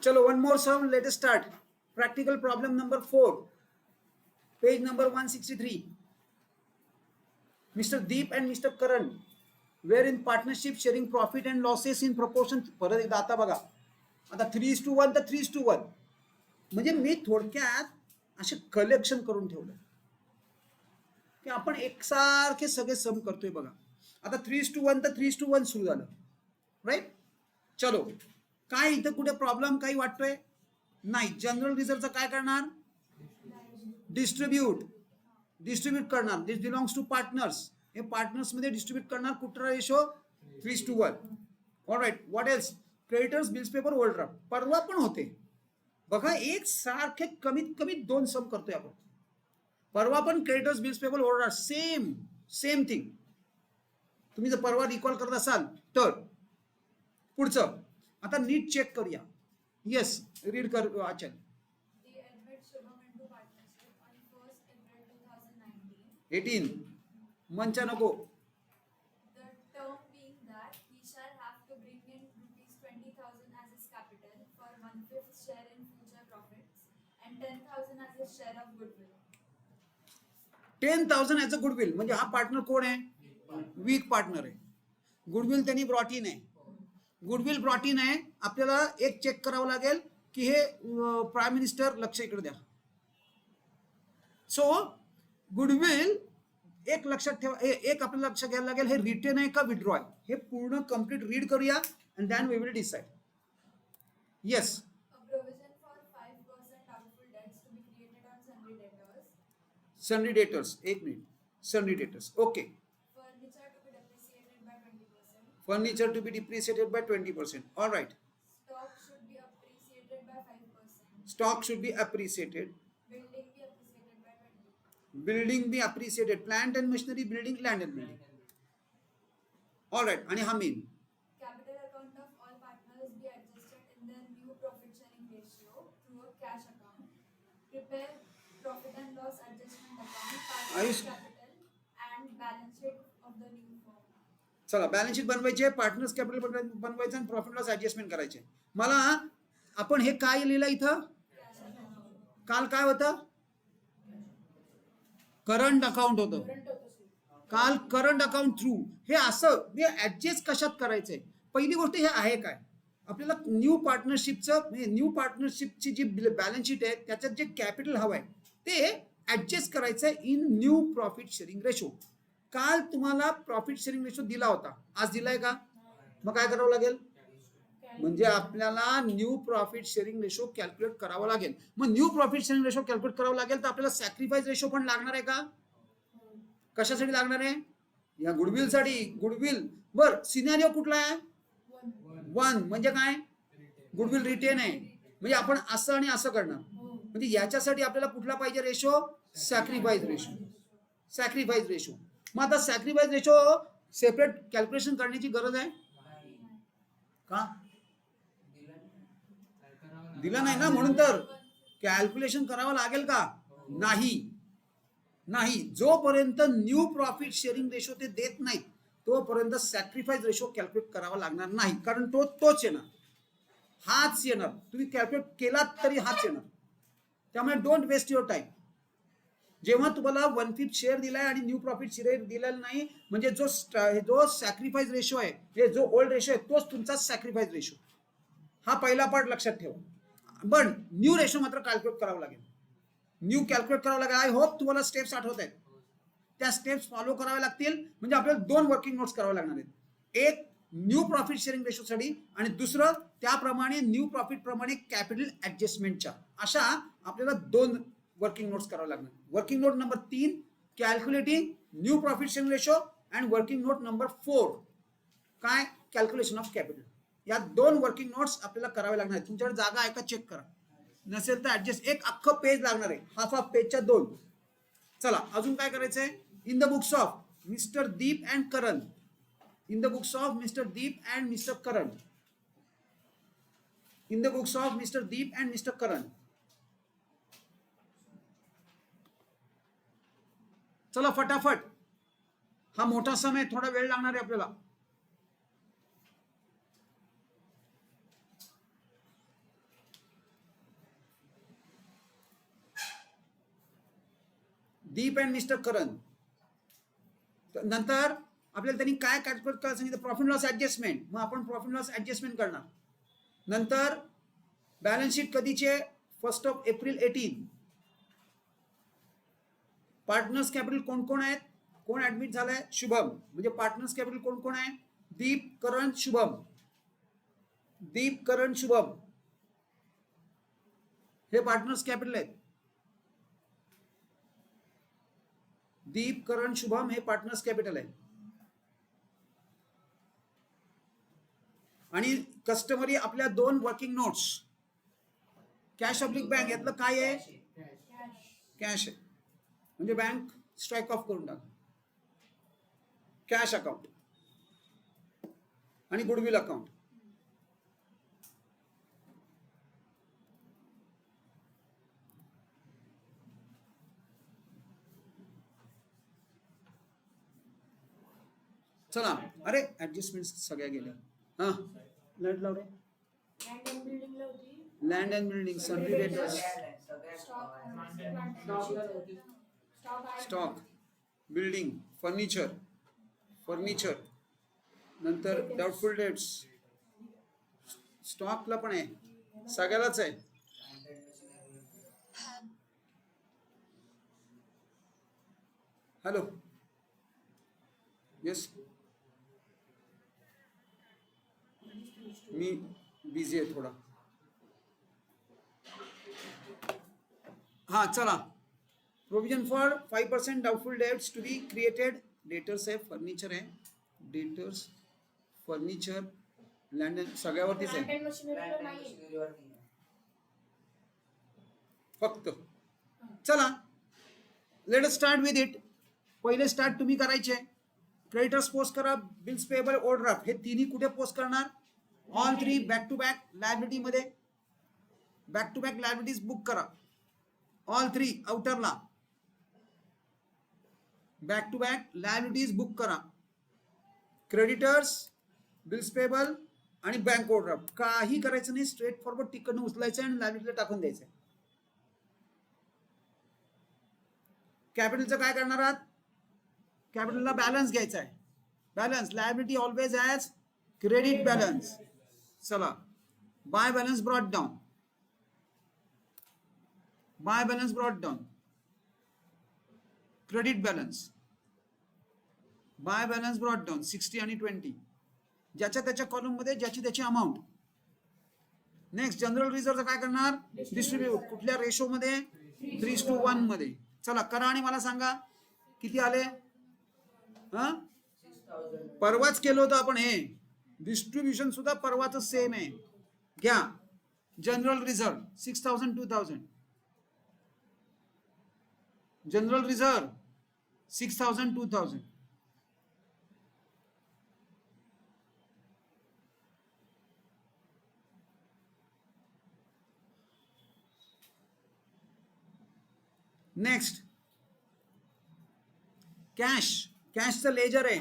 चलो one more sum, let us start. Practical problem number 4, page number 163. Mr. Deep and Mr. Karan were in partnership sharing profit and losses in proportion. परत एकदा आता बघा, आता 3:1 तर 3:1. म्हणजे मी थोडक्यात असे कलेक्शन करून ठेवलं की आपण एकसारखे सगळे सम करतोय बघा. आता 3:1 तर 3:1 सुरू झालं, राईट. चलो, काय इथं कुठे प्रॉब्लेम काही वाटतोय? नाही. जनरल रिझल्टचं काय करणार? डिस्ट्रीब्यूट करणार. दिस बिलॉंग्स टू पार्टनर्स. हे पार्टनर्स मध्ये डिस्ट्रीब्यूट करणार. कुठला ratio? 3:1. All right. What else? Creditors, bills paper, overdraft. परवा पण होते बघा, एक सारखे कमीत कमी 2 सम करतोय आपण. परवा पण creditors, bills paper, overdraft same thing. तुम्ही जर परवा रिकॉल करत असाल तर पुढचं आता नीट चेक करूया. येस, रीड कर आचल. 18 मंचा नको. The term being that he shall have to bring in rupees 20,000 as his capital for 1/5 share in future profits and 10,000 as his share of goodwill. 10,000 as a goodwill. म्हणजे हा partner कोण आहे? Weak partner आहे. Goodwill त्यांनी brought in आहे. Goodwill brought in आहे. आपल्याला एक चेक करावं लागेल की हे प्राईम मिनिस्टर, लक्ष इकडे द्या. सो गुडविल एक लक्षात ठेवा, एक आपल्याला लक्ष घ्यायला लागेल, हे रिटेन आहे का विड्रॉ आहे. हे पूर्ण कंप्लीट रीड करूया and then we will decide. Yes. A provision for 5% doubtful debts to be created on sundry debtors. Sundry debtors. एक minute. Sundry debtors. Okay. Furniture to be depreciated by 20%. Furniture to be depreciated by 20%. All right. Stock should be appreciated by 5%. Stock should be appreciated. Building be appreciated by 20%. Building be appreciated. Plant and machinery, building, land and building. All right. आणि हा main. Capital account of all partners be adjusted in their new profit sharing ratio through a cash account. Prepare profit and loss adjustment account, partner Ayush. capital and balance sheet of the new firm. चला, balance sheet बनवायची आहे, partners capital बनवायचं आणि profit loss adjustment करायचे. मला आपण हे काय लिहिलं इथं? Cash account. काल काय होतं? करंट अकाउंट होतं. काल करंट अकाउंट थ्रू. हे असं हे ऍडजस्ट कशात करायचंय? पहिली गोष्ट हे आहे काय, आपल्याला न्यू पार्टनरशिपचं, न्यू पार्टनरशिपची जी बॅलन्स शीट आहे त्याच्यात जे कॅपिटल हवं आहे ते ऍडजस्ट करायचंय in new profit sharing ratio. काल तुम्हाला प्रॉफिट शेअरिंग रेशो दिला होता, आज दिलाय का? मग काय करावं लागेल? म्हणजे आपल्याला new profit sharing ratio calculate करावं लागेल. मग new profit sharing ratio calculate करावं लागेल तर आपल्याला सॅक्रिफाईस रेशो पण लागणार आहे का? कशासाठी लागणार आहे? या गुडविल साठी. गुडविल बर सिनारिओ कुठला आहे? 1. म्हणजे काय? गुडविल रिटेन आहे. म्हणजे आपण असं आणि असं करणार. म्हणजे याच्यासाठी आपल्याला कुठला पाहिजे ratio? Sacrifice ratio. Sacrifice ratio. मग आता सॅक्रिफाईस रेशो सेपरेट कॅल्क्युलेशन करण्याची गरज आहे का? दिला नाही ना, म्हणून तर कॅल्क्युलेशन करावं लागेल का? नाही. जोपर्यंत न्यू प्रॉफिट शेअरिंग रेशो ते देत नाहीत तोपर्यंत सॅक्रिफाईस रेशो कॅल्क्युलेट करावा लागणार नाही. कारण तोच येणार, हाच येणार. तुम्ही कॅल्क्युलेट केलात तरी हाच येणार. त्यामुळे डोंट वेस्ट युअर टाइम. जेव्हा तुम्हाला 1/5 शेअर दिलाय आणि न्यू प्रॉफिट शेअर दिलेला नाही, म्हणजे जो सॅक्रिफाईस रेशो आहे, जो ओल्ड रेशो आहे तोच तुमचा सॅक्रिफाईस रेशो. हा पहिला पार्ट लक्षात ठेवा. पण न्यू रेशो मात्र कॅल्क्युलेट करावं लागेल. न्यू कॅल्क्युलेट करावं लागेल. आय होप तुम्हाला स्टेप्स आठवत आहेत. त्या स्टेप्स फॉलो कराव्या लागतील. म्हणजे आपल्याला 2 वर्किंग नोट्स करावे लागणार आहेत. एक न्यू प्रॉफिट शेअरिंग रेशोसाठी आणि दुसरं त्याप्रमाणे न्यू प्रॉफिट प्रमाणे कॅपिटल ऍडजस्टमेंटच्या. अशा आपल्याला 2 वर्किंग नोट्स करावं लागणार. Working note number 3 calculating new profit sharing ratio and working note number 4 काय? Calculation of capital. या 2 वर्किंग नोट्स आपल्याला करावे लागणार आहेत. तुमच्याकडे जागा आहे का चेक करा. नसेल तर ऍडजस्ट. एक अख्खं पेज लागणार आहे. हाफ पेजच्या 2. चला, अजून काय करायचंय? In the books of mister Deep and Karan. In the books of mister Deep and mister Karan. In the books of mister Deep and mister Karan. चला फटाफट. हा मोठा सम आहे, थोडा वेळ लागणार आहे आपल्याला. दीप अँड मिस्टर करण. नंतर आपल्याला त्यांनी काय कॅल्क्युलेट करायला सांगितलं, प्रॉफिट लॉस ऍडजस्टमेंट. मग आपण प्रॉफिट लॉस ऍडजस्टमेंट करणार. नंतर बॅलन्स शीट कधीचे, 1 एप्रिल 18. पार्टनर्स कॅपिटल कोण कोण आहेत, कोण ऍडमिट झालंय, शुभम. म्हणजे पार्टनर्स कॅपिटल कोण कोण आहे, दीप, करण, शुभम. दीप, करण, शुभम हे पार्टनर्स कॅपिटल आहेत. दीप, करण, शुभम हे पार्टनर्स कॅपिटल आहे. आणि कस्टमरी आपल्या 2 working notes, cash oblique bank, यातलं काय आहे, कॅश आहे. म्हणजे बँक स्ट्राईक ऑफ करून टाक, कॅश अकाउंट आणि गुडविल अकाउंट. चला, अरे ऍडजस्टमेंट सगळ्या गेल्या. हा, लाईट लाव रे. लँड अँड बिल्डिंगला होती. Land and building, sundry debtors, stock, building, furniture, नंतर डाउटफुल डेट्स. स्टॉकला पण आहे, सगळ्यालाच आहे. हॅलो, येस, मी बिझी आहे थोडा. हा चला, provision for 5% doubtful debts to be created. Debtors आहे, फर्निचर आहे, डेटर्स, फर्निचर, लँड सगळ्यावरतीच आहे. प्लांट अँड मशिनरीला नाही. फक्त चला, let us start with it. पहिले स्टार्ट तुम्ही करायचे. क्रेडिटर्स पोस्ट करा, बिल्स पेएबल, ओव्हरड्राफ्ट हे तिन्ही कुठे पोस्ट करणार, all 3 back to back liability मध्ये. Back to back liabilities book करा, ऑल 3 आउटरला. Back to back liabilities book करा. क्रेडिटर्स, बिल्स पेएबल आणि बँक ओव्हरड्राफ्ट. काही करायचं नाही, स्ट्रेट फॉरवर्ड तिकडनं उचलायचं आणि लायबिलिटीला टाकून द्यायचं. कॅपिटलचं काय करणार आहात, कॅपिटलला बॅलन्स घ्यायचा आहे. Balance, liability always as credit balance. चला, by balance brought down, by balance brought down, credit balance, by balance brought down 60 आणि 20, ज्याच्या त्याच्या कॉलम मध्ये ज्याची त्याची अमाऊंट. नेक्स्ट, जनरल रिझर्व काय करणार, डिस्ट्रीब्यूट. कुठल्या रेशो मध्ये, 3:1 मध्ये. चला करा आणि मला सांगा किती आले. परवाच केलं होतं आपण हे, डिस्ट्रीब्युशन सुद्धा परवाच सेम आहे. घ्या, general reserve 6,000 2,000, general reserve 6,000 2,000. Next, cash. कॅशचं लेजर आहे.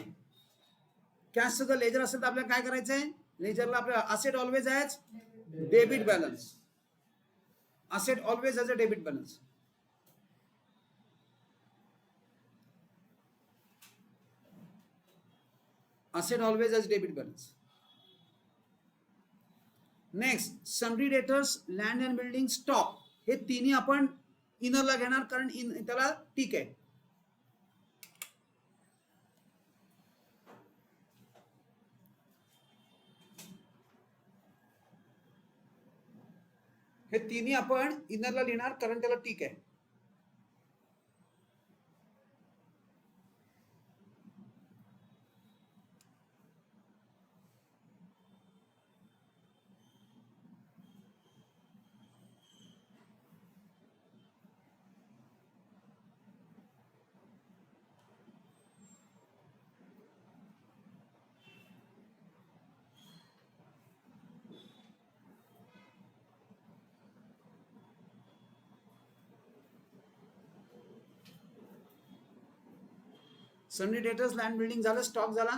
कॅशचं जर लेजर असेल तर आपल्याला काय करायचंय, लेजरला आपल्याला asset always as debit balance, asset always as a debit balance. Asset always as debit balance. Next, sundry debtors, land and building, stock हे तिन्ही आपण इनरला घेणार, कारण त्याला ठीक आहे. हे तिन्ही आपण इनरला लिहिणार, कारण त्याला ठीक आहे. सन्ड्री डेटर्स, लँड बिल्डिंग झालं, स्टॉक झाला,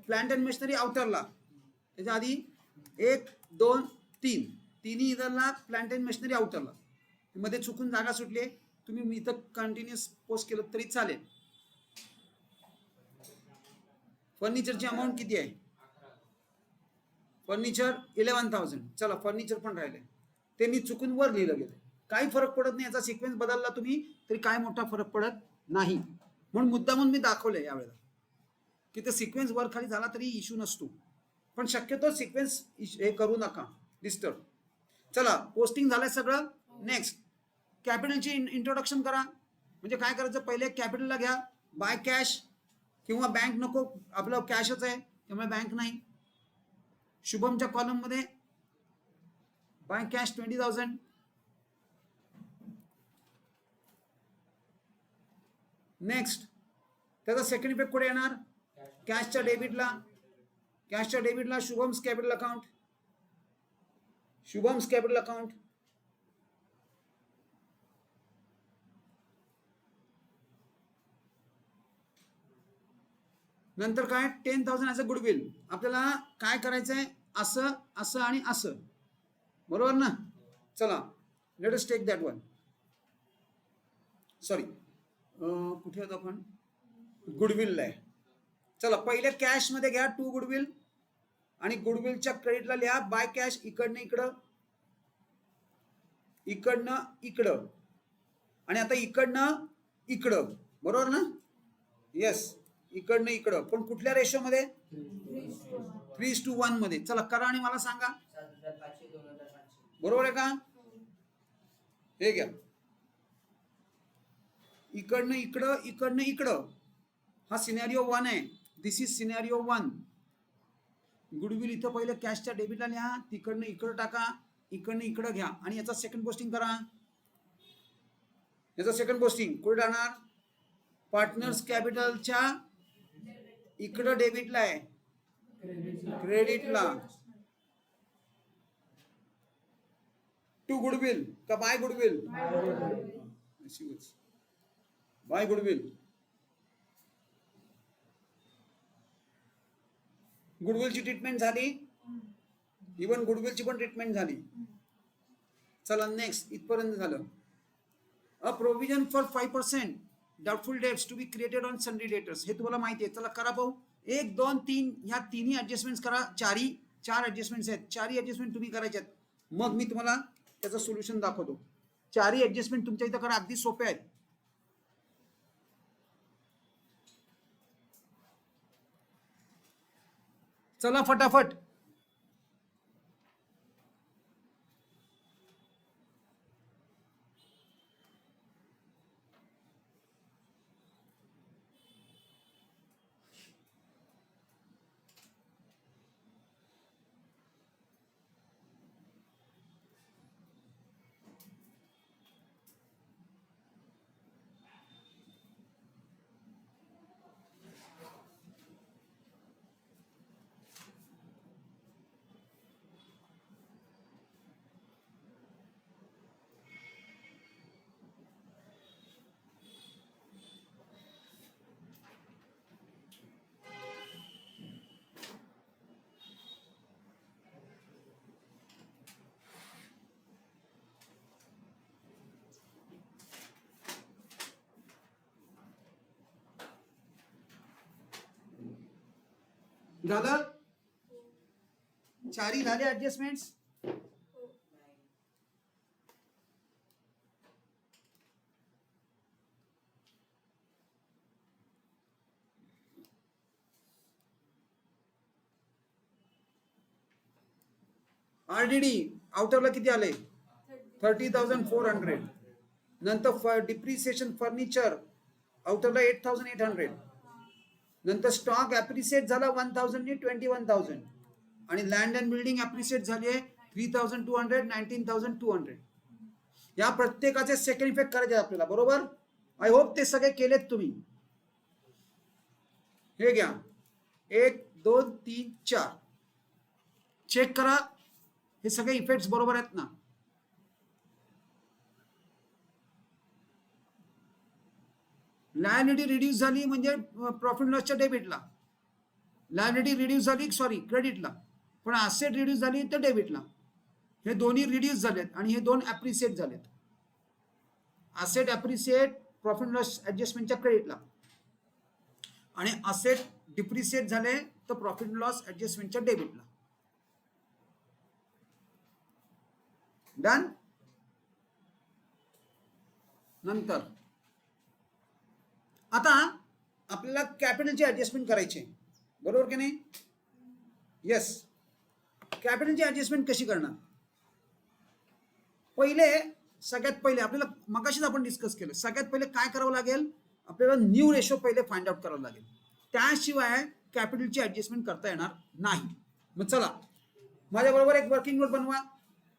प्लांट अँड मशिनरी आउटरला. त्याच्या आधी 1 2 3 तिन्ही इधरला, प्लांट अँड मशिनरी आउटरला. मध्ये चुकून जागा सुटली, तुम्ही इथं कंटिन्युअस पोस्ट केलं तरी चालेल. फर्निचरची अमाऊंट किती आहे? फर्निचर 11,000. चला फर्निचर पण राहिले, त्यांनी चुकून वर लिहिलं गेलं. काही फरक पडत नाही, याचा सिक्वेन्स बदलला तुम्ही तरी काय मोठा फरक पडत नाही. म्हणून मुद्दामून मी दाखवलंय यावेळेला की ते सिक्वेन्स वर खाली झाला तरी इश्यू नसतो, पण शक्यतो सिक्वेन्स हे करू नका डिस्टर्ब. चला पोस्टिंग झालंय सगळं. नेक्स्ट कॅपिटलची इंट्रोडक्शन करा. म्हणजे काय करायचं, पहिले कॅपिटलला घ्या. बाय कॅश किंवा बँक नको, आपलं कॅशच आहे त्यामुळे बँक नाही. शुभमच्या कॉलम मध्ये बाय कॅश 20,000. नेक्स्ट त्याचा सेकंड इफेक्ट कुठे येणार? कॅशच्या डेबिटला. कॅशच्या डेबिटला Shubham's capital account. Shubham's capital account. नंतर काय 10,000 ॲज अ गुडविल. आपल्याला काय करायचंय, असं असं आणि असं, बरोबर ना? चला let us take that one. Sorry कुठे होतो आपण? गुडविल आहे. चला पहिले कॅश मध्ये घ्या 2 गुडविल आणि गुडविलच्या क्रेडिटला लिहा बाय कॅश. इकडनं इकडं, इकडनं इकडं आणि आता इकडनं इकडं, बरोबर ना? येस, इकडनं इकडं, पण कुठल्या रेशो मध्ये? 3:1 मध्ये. चला करा आणि मला सांगा, 7,500 2,500. बरोबर आहे का? हे घ्या, इकडनं इकडं, इकडनं इकडं. हा सिनेरिओ 1 आहे. दिस इज सिनेरिओ 1. गुडविल इथं पहिले कॅशच्या डेबिटला लिहा, तिकडनं इकडं टाका, इकडनं इकडं घ्या आणि याचा सेकंड पोस्टिंग करा. याचा सेकंड पोस्टिंग कुठे राहणार? पार्टनर्स कॅपिटलच्या इकडं डेबिटला आहे, क्रेडिटला. टू गुडविल का बाय गुडविल? By goodwill. गुडविलची ट्रीटमेंट झाली, इवन गुडविलची पण ट्रीटमेंट झाली. चला नेक्स्ट, इथपर्यंत झालं. A provision for 5% doubtful debts to be created on sundry debtors. हे तुम्हाला माहिती आहे. चला करा पाहू. 1, 2, 3 ह्या तिन्ही ऍडजस्टमेंट करा. 4 ऍडजस्टमेंट्स आहेत. 4 ऍडजस्टमेंट तुम्ही करायचे आहेत. मग मी तुम्हाला त्याचं सोल्युशन दाखवतो. 4 ऍडजस्टमेंट तुमच्या इथं करा, अगदी सोपे आहेत. चला फटाफट. झालं? 4 झाले ऍडजस्टमेंट्स. आरडीडी आउटरला किती आले? 30,400. नंतर डिप्रिसिएशन फर्निचर आउटरला 8,800. नंतर स्टॉक ऍप्रिशिएट झाला 1,000 नी 21,000 आणि लँड अँड बिल्डिंग ऍप्रिशिएट झाली आहे 3,200 19,200. या प्रत्येकाचे सेकंड इफेक्ट करायचे आपल्याला, बरोबर? आय होप ते सगळे केलेत तुम्ही. हे घ्या 1 2 3 4 चेक करा, हे सगळे इफेक्ट्स बरोबर आहेत ना? लायबिलिटी रिड्यूस झाली म्हणजे प्रॉफिट लॉसच्या डेबिटला. लायबिलिटी रिड्यूस झाली सॉरी क्रेडिटला, पण असेट रिड्यूस झाली तर डेबिटला. हे दोन्ही रिड्यूस झालेत आणि हे दोन ऍप्रिशिएट झालेत. असेट अप्रिशिएट प्रॉफिट लॉस ऍडजस्टमेंटच्या क्रेडिटला, आणि असेट डिप्रिशिएट झाले तर प्रॉफिट लॉस ऍडजस्टमेंटच्या डेबिटला. डन. नंतर आता आपल्याला कॅपिटलची ऍडजस्टमेंट करायची आहे, बरोबर की नाही? येस. कॅपिटलची ऍडजस्टमेंट कशी करणार? सगळ्यात पहिले आपल्याला मगाशीच आपण डिस्कस केलं, सगळ्यात पहिले काय करावं लागेल? आपल्याला न्यू रेशो पहिले फाइंड आउट करावं लागेल, त्याशिवाय कॅपिटलची ऍडजस्टमेंट करता येणार नाही. मग चला माझ्याबरोबर एक वर्किंग नोट बनवा.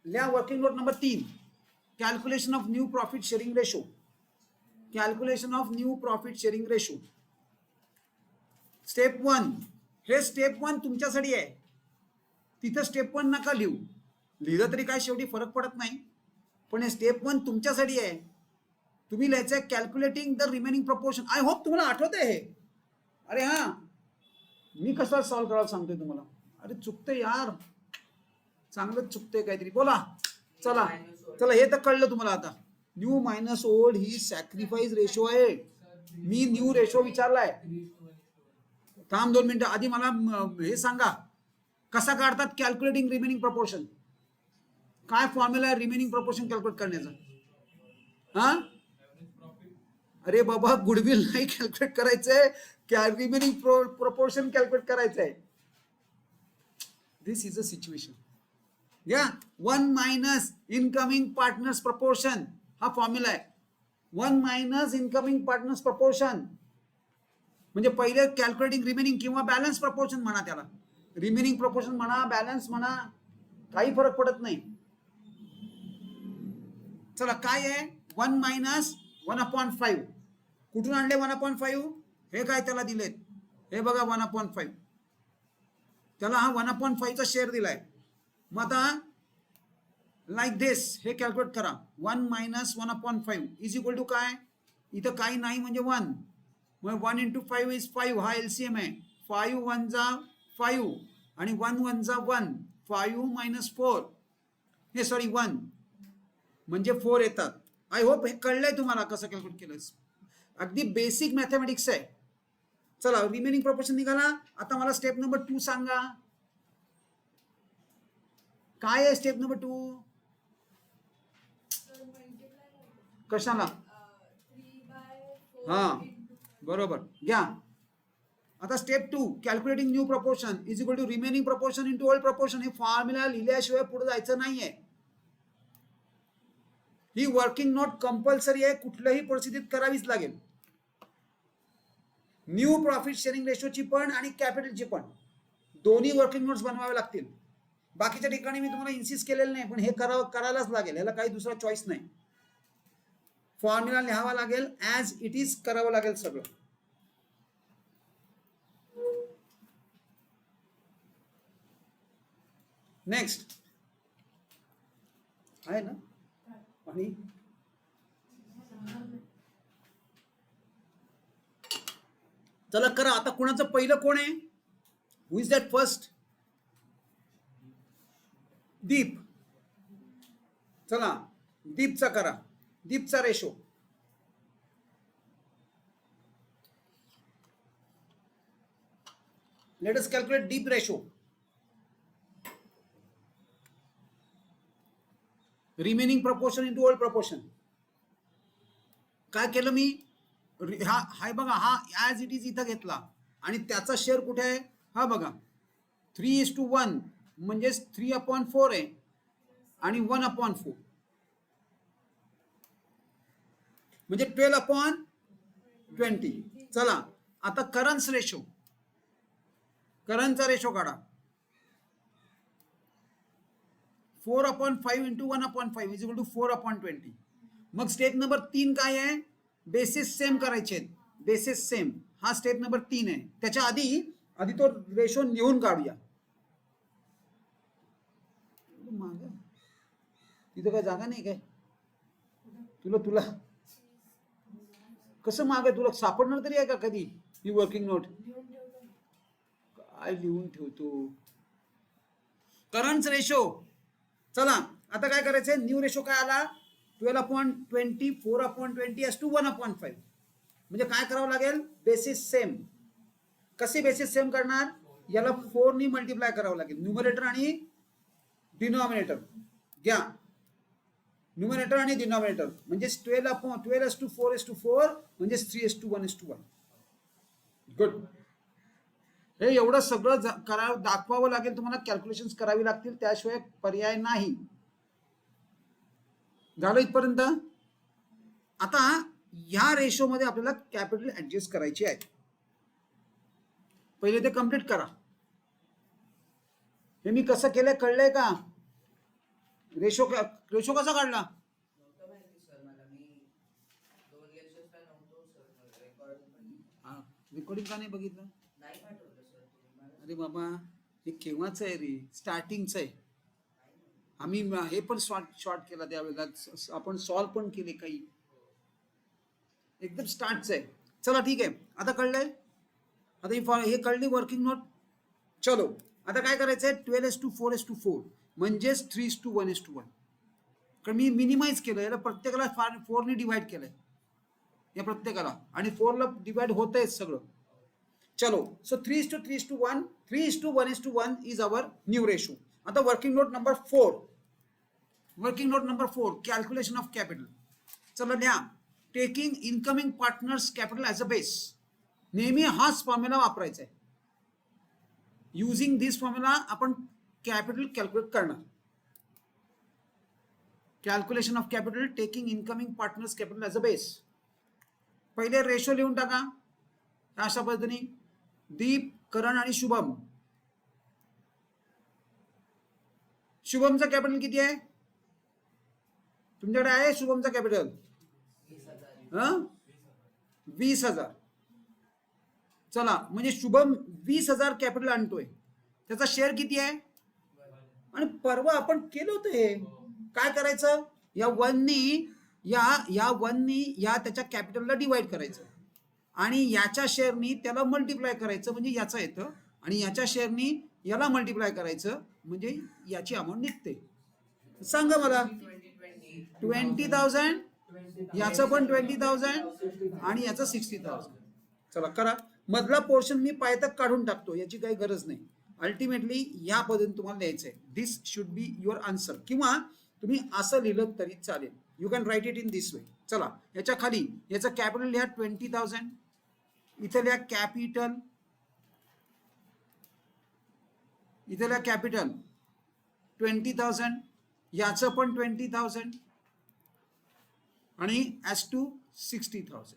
लिहा working note number 3, calculation of new profit sharing ratio. Calculation of new profit sharing ratio. Step 1. हे स्टेप 1 तुमच्यासाठी आहे. तिथं स्टेप 1 नका लिहू, लिहिलं तरी काय शेवटी फरक पडत नाही, पण हे स्टेप 1 तुमच्यासाठी आहे. तुम्ही लिहायचं आहे calculating the remaining proportion. I hope तुम्हाला आठवतंय हे. अरे हा, मी कसं सॉल्व्ह करायला सांगतोय तुम्हाला. अरे चुकतंय यार, चांगलंच चुकतंय काहीतरी. बोला. चला चला, हे तर कळलं तुम्हाला आता. न्यू मायनस ओल्ड ही सॅक्रिफाईस रेशो आहे. मी न्यू रेशो विचारलाय. थांब 2 मिनिटं, आधी मला हे सांगा कसा काढतात कॅल्क्युलेटिंग रिमेनिंग प्रपोर्शन. काय फॉर्म्युला आहे रिमेनिंग प्रपोर्शन कॅल्क्युलेट करण्याचा? हा, अरे बाबा गुडविल नाही कॅल्क्युलेट करायचंय, रिमेनिंग प्रपोर्शन कॅल्क्युलेट करायचंय. दिस इज अ सिच्युएशन. या 1 मायनस इनकमिंग पार्टनर्स प्रपोर्शन हा फॉर्म्युला आहे. 1 मायनस इनकमिंग पार्टनर्स प्रपोर्शन म्हणजे पहिले कॅल्क्युलेटिंग रिमेनिंग किंवा बॅलन्स प्रपोर्शन म्हणा त्याला. रिमेनिंग प्रपोर्शन म्हणा, बॅलन्स म्हणा, काही फरक पडत नाही. चला काय आहे? 1 मायनस 1/5. कुठून आणले 1/5? हे काय त्याला दिलेत, हे बघा 1/5. त्याला हा 1/5 चा शेअर दिलाय. मग आता लाईक दिस हे कॅल्क्युलेट करा. 1 मायनस 1/5 इज इक्वल टू काय? इथं काही नाही म्हणजे 1. मग 1 into 5 इज 5. हा एलसीएम आहे. 5 1 जा 5 आणि 1 1 जा 1. 5 minus 4 हे सॉरी 1 म्हणजे 4 येतात. आय होप हे कळलंय तुम्हाला कसं कॅल्क्युलेट केलं. अगदी बेसिक मॅथमॅटिक्स आहे. चला रिमेनिंग प्रपोर्शन निघाला. आता मला स्टेप नंबर 2 सांगा. काय आहे स्टेप नंबर 2? कशाला? हा बरोबर घ्या. आता step 2 calculating new proportion is equal to remaining proportion into old proportion. हे फॉर्म्युला लिहिल्याशिवाय पुढे जायचं नाहीये. ही वर्किंग नोट कंपल्सरी आहे, कुठल्याही परिस्थितीत करावीच लागेल. न्यू प्रॉफिट शेअरिंग रेशोची पण आणि कॅपिटलची पण दोन्ही वर्किंग नोट्स बनवावे लागतील. बाकीच्या ठिकाणी मी तुम्हाला इन्सिस्ट केलेलं नाही, पण हे करायलाच लागेल. ह्याला काही दुसरा चॉईस नाही. फॉर्म्युला लिहावा लागेल, ऍज इट इज करावं लागेल सगळं. नेक्स्ट आहे ना आणि चला करा. आता कोणाचं पहिलं कोण आहे? Who is that first? Deep. चला दीपचा करा. दीपचा ratio let us calculate Deep ratio. Remaining proportion into old proportion. काय केलं मी? हा बघा, हा ऍज इट इज इथं घेतला आणि त्याचा शेअर कुठे आहे? हा बघा 3:1 म्हणजे 3/4 आहे आणि 1/4 म्हणजे 12/20. चला आता करन्स रेशो, करंटचा रेशो काढा. 4/5 इंटू 1/5 इज इक्वल टू 4/20. मग स्टेप नंबर 3 काय आहे? बेसिस सेम करायचे आहेत. बेसिस सेम हा स्टेप नंबर 3 आहे. त्याच्या आधी तो रेशो लिहून काढूया. तिथं काय जागा नाही काय? तुला कसं माग आहे? तुला सापडणार तरी आहे का कधी ही वर्किंग नोट? काय लिहून ठेवतो? Current ratio. चला आता काय करायचंय? न्यू रेशो काय आला? 12/20, 4/20 as to 1/5. म्हणजे काय करावं लागेल, बेसिस सेम. कसे बेसिस सेम करणार, याला 4 नी मल्टिप्लाय करावं लागेल, न्यूमरेटर आणि डिनॉमिनेटर घ्या, न्यूमरेटर आणि डिनॉमिनेटर म्हणजे 12/4 म्हणजे 3:1 गुड. हे एवढं सगळं दाखवावं लागेल तुम्हाला, कॅल्क्युलेशन्स करावी लागतील, त्याशिवाय पर्याय नाही. झालं इथपर्यंत. आता ह्या रेशो मध्ये आपल्याला कॅपिटल ऍडजस्ट करायची आहे. पहिले ते कम्प्लीट करा. हे मी कसं केलंय कळलंय का, रेशो कसा काढला. नव्हतं माहिती सर मला, मी 2 लेक्चर्सला नव्हतो सर, रेकॉर्डिंग का नाही बघितलं. नाही पाठवलं सर तुम्ही मला. अरे बाबा, हे केव्हाच आहे रे, स्टार्टिंगच आहे. आम्ही हे पण शॉर्ट केला त्यावेळेला, आपण सॉल्व पण केले काही, एकदम स्टार्टच आहे. चला ठीक आहे, आता कळलंय. आता हे कळली वर्किंग नोट. चलो आता काय करायचंय, 12:4 म्हणजेच 3:1. कारण मी मिनिमाइज केलं, याला प्रत्येकाला 4 ने डिवाइड केलंय या प्रत्येकाला, आणि 4 ला डिवाइड होत आहे सगळं. चलो, so 3:3:1, 3:1:1 is our new ratio. आता working note number 4, calculation of capital. चला द्या, taking incoming partners capital as a base. नेहमी हाच फॉर्म्युला वापरायचा आहे. युझिंग दिस फॉर्म्युला आपण कॅपिटल कॅल्क्युलेट करणार. Calculation of capital taking incoming partners capital as a base. पहिले रेशो लिहून टाका अशा पद्धतीने. दीप, करण आणि शुभम. शुभमचं कॅपिटल किती आहे तुमच्याकडे, आहे शुभमचं कॅपिटल 20,000. चला, म्हणजे शुभम 20,000 कॅपिटल आणतोय. त्याचा शेअर किती आहे, आणि परवा आपण केलं होतं हे. काय करायचं, या वननी या त्याच्या कॅपिटलला डिवाइड करायचं, आणि याच्या शेअरनी त्याला मल्टिप्लाय करायचं म्हणजे याचा येतं, आणि याच्या शेअरनी याला मल्टिप्लाय करायचं म्हणजे याची अमाऊंट निघते. सांगा मला, 20,000, याचं पण 20,000 आणि याचं 60,000. चला करा. मधला पोर्शन मी पायथक काढून टाकतो, याची काही गरज नाही. अल्टिमेटली या पद्धतीने तुम्हाला लिहायचं आहे. दिस शुड बी युअर आन्सर, किंवा तुम्ही असं लिहिलं तरी चालेल. You can write it in this वे. चला, याच्या खाली याचं कॅपिटल लिहा 20,000, इथं लिहा कॅपिटल, इथं लिहा कॅपिटल 20,000, याचं पण 20,000, आणि ॲज टू 60,000.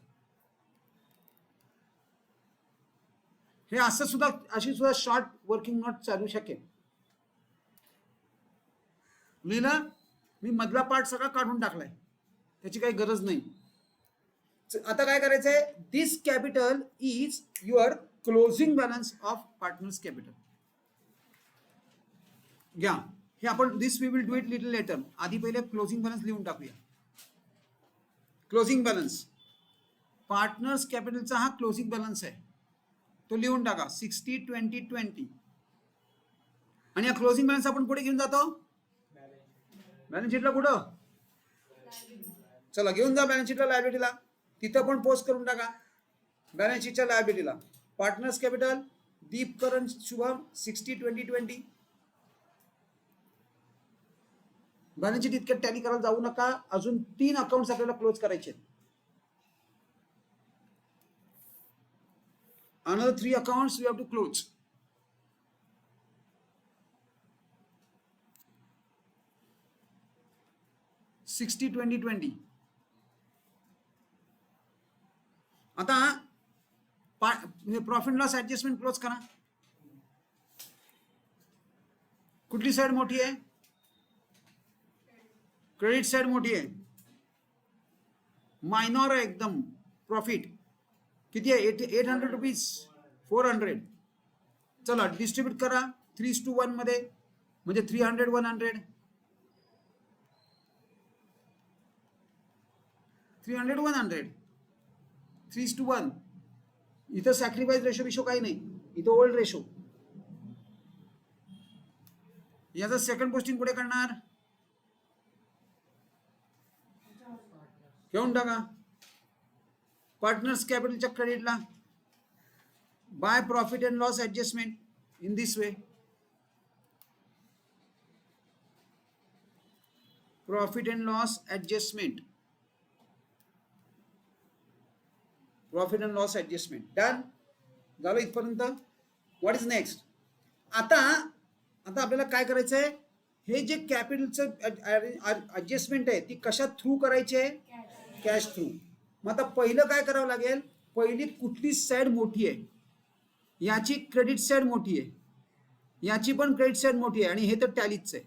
हे असं सुद्धा, अशी सुद्धा शॉर्ट वर्किंग नोट चालू शकेल. लिहिलं मी, मधला पार्ट सगळा काढून टाकलाय, त्याची काही गरज नाही. आता काय करायचंय, this capital is your closing balance of partners capital. घ्या, हे आपण this we will do it little later. आधी पहिले क्लोजिंग बॅलन्स लिहून टाकूया. क्लोजिंग बॅलन्स, पार्टनर्स कॅपिटलचा हा क्लोजिंग बॅलन्स आहे, तो लिहून टाका 60, 20, 20. आणि या क्लोजिंग बॅलन्स आपण कुठे घेऊन जातो, बॅलन्स शीटला. कुठं, चला घेऊन जा बॅलन्स शीटला, लायबिलिटीला. तिथं पण पोस्ट करून टाका बॅलन्स शीटच्या लायबिलिटीला. पार्टनर्स कॅपिटल दीप, करण, शुभम 60, 20, 20. बॅलन्स शीट इतक्यात टॅली करायला जाऊ नका, अजून 3 अकाउंट्स आपल्याला क्लोज करायचे. Another 3 accounts we have to close. $60, 20, 20. आता प्रॉफिट लॉस ऍडजस्टमेंट क्लोज करा. कुठली साइड मोठी आहे, क्रेडिट साइड मोठी आहे, मायनॉर आहे एकदम. प्रॉफिट किती आहे, 800 रुपीज, 400. चला डिस्ट्रीब्यूट करा 3:1 मध्ये, म्हणजे 300, 100, 300, 100, 3:1. इथं सॅक्रिफाईस रेशो काही नाही, इथं ओल्ड रेशो. याचा सेकंड पोस्टिंग कुठे करणार, ठेवून टाका. पार्टनर्स कॅपिटलच्या क्रेडिटला by profit and loss adjustment in this way. Profit and loss adjustment. Profit and loss adjustment done झालं इथपर्यंत. What is next. आता आपल्याला काय करायचंय, हे जे कॅपिटलचं ऍडजस्टमेंट आहे ती कशा थ्रू करायची आहे, कॅश थ्रू. मग आता पहिलं काय करावं लागेल, पहिली कुठली साईड मोठी आहे, याची क्रेडिट साईड मोठी आहे, याची पण क्रेडिट साईड मोठी आहे आणि हे तर टॅलीच आहे.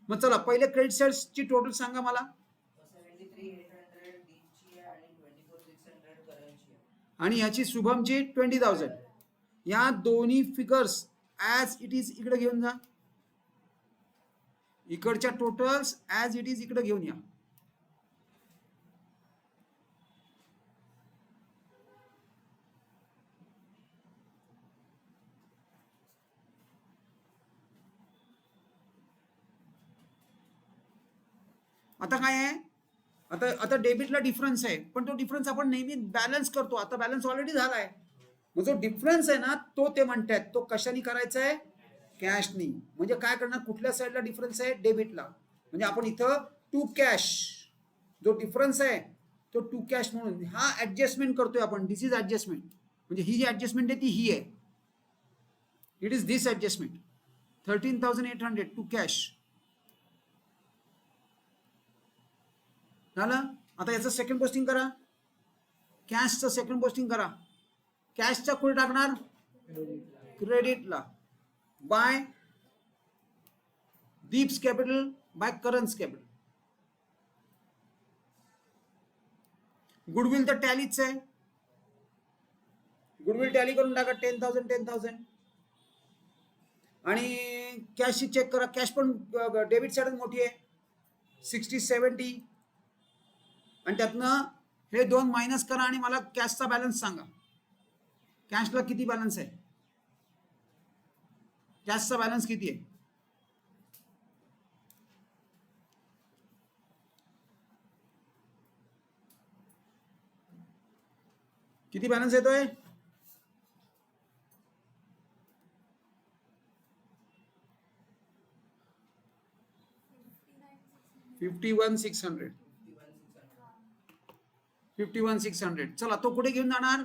मग चला पहिले क्रेडिट साईडची टोटल सांगा मला. 73,800 डीची आहे आणि 24,600 करंटची आहे. आणि याची शुभमची 20,000. या दोन्ही फिगर्स ॲज इट इज इकडे घेऊन जा. इकडच्या टोटल्स ॲज इट इज इकडे घेऊन या. आता काय आहे, आता डेबिटला डिफरन्स आहे, पण तो डिफरन्स आपण नेहमी बॅलन्स करतो. आता बॅलन्स ऑलरेडी झाला आहे. मग जो डिफरन्स आहे ना तो ते म्हणतात तो कशाने करायचा आहे, कॅशनी. म्हणजे काय करणार, कुठल्या साईडला डिफरन्स आहे, डेबिटला. म्हणजे आपण इथं टू कॅश जो डिफरन्स आहे तो टू कॅश म्हणून हा ऍडजस्टमेंट करतोय आपण. This is adjustment. म्हणजे ही जी ऍडजस्टमेंट आहे ती ही आहे. It is this adjustment. 13,800 to cash झालं. आता याचं सेकंड पोस्टिंग करा, कॅशचं सेकंड पोस्टिंग करा. कॅशच्या कुठे टाकणार, क्रेडिटला बाय दीप्स कॅपिटल बाय करन्स कॅपिटल. गुडविल तर टॅलीच आहे, गुडविल टॅली करून टाका. 10,000 आणि कॅशची चेक करा. कॅश पण डेबिट साईड मोठी आहे 60-70 आणि त्यातनं हे दोन मायनस करा आणि मला कॅशचा बॅलन्स सांगा. कॅशला किती बॅलन्स आहे, कॅशचा बॅलन्स किती आहे. किती बॅलन्स येतोय, 51,600. 51,600. चला तो कुठे घेऊन जाणार,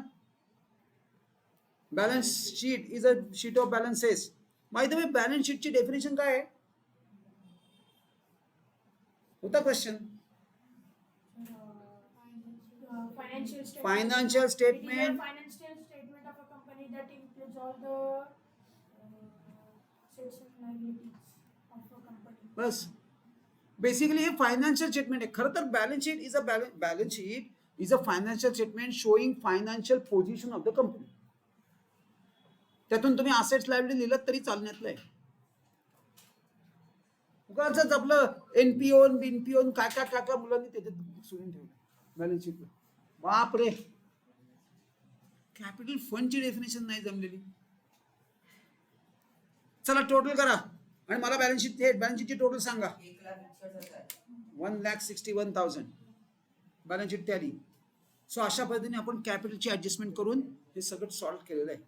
balance sheet is a sheet of balances. By the way balance शीटची डेफिनेशन काय आहे, होता question. Financial statement. Financial statement of a company that includes all the assets and liabilities of a company. Bus basically हे financial statement आहे. खरं तर balance sheet is a financial statement showing financial position of the company. त्यातून तुम्ही assets liability लिहिलं तरी चालण्यातलं आहे. उगाच आपलं एनपीओ बिनपीओ काय काय मुलांनी त्याच्यात सोडून ठेवलं बॅलन्स शीटला. बाप रे, कॅपिटल फंडची डेफिनेशन नाही जमलेली. चला टोटल करा आणि मला बॅलन्स शीटची टोटल सांगा. 1,61,000 बॅलन्स शीट टॅली. सो अशा पद्धतीने आपण कॅपिटलची ऍडजस्टमेंट करून हे सगळं सॉल्व्ह केलेलं आहे.